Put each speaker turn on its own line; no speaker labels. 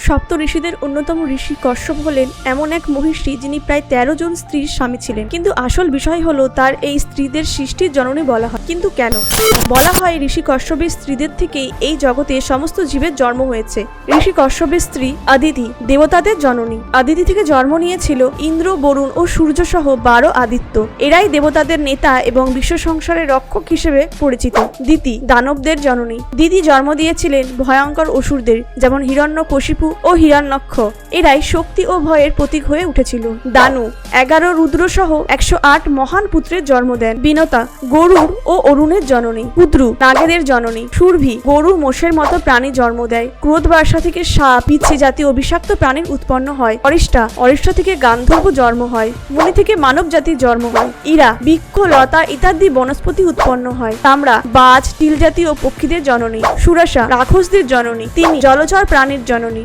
সপ্ত ঋষিদের অন্যতম ঋষি কশ্যপ হলেন এমন এক মহিষী যিনি প্রায় ১৩ জন স্ত্রীর স্বামী ছিলেন। কিন্তু আসল বিষয় হলো তার এই স্ত্রীদের সৃষ্টির জননী বলা হয়। কিন্তু কেন বলা হয় ঋষি কশ্যপের স্ত্রীদের থেকেই এই জগতে সমস্ত জীবের জন্ম হয়েছে। ঋষি কশ্যপের স্ত্রী আদিতি দেবতাদের জননী। আদিতি থেকে জন্ম নিয়েছিল ইন্দ্র, বরুণ ও সূর্য সহ ১২ আদিত্য। এরাই দেবতাদের নেতা এবং বিশ্ব সংসারের রক্ষক হিসেবে পরিচিত। দিতি দানবদের জননী। দিতি জন্ম দিয়েছিলেন ভয়ঙ্কর অসুরদের, যেমন হিরণ্যকশিপু ও হিরণ্যক্ষ। এরাই শক্তি ও ভয়ের প্রতীক হয়ে উঠেছিল। দানু ১১ রুদ্র সহ ১০৮ মহান পুত্রের জন্ম দেন। বিনতা গরুর ও অরুণের জননী। পুদ্রু নাগেদের জননী। সুরভি গরু, মোষের মতো প্রাণী জন্ম দেয়। ক্রোধ বর্ষা থেকে সাপ, বিচ্ছি জাতীয় বিষাক্ত প্রাণীর উৎপন্ন হয়। অরিষ্টা থেকে গান্ধর্ব জন্ম হয়। মুনি থেকে মানব জাতির জন্ম হয়। ইরা বৃক্ষ, লতা ইত্যাদি বনস্পতি উৎপন্ন হয়। তামড়া বাজ, টিল জাতীয় পক্ষীদের জননী। সুরাসা রাক্ষসদের জননী। তিনি জলচর প্রাণীর জননী।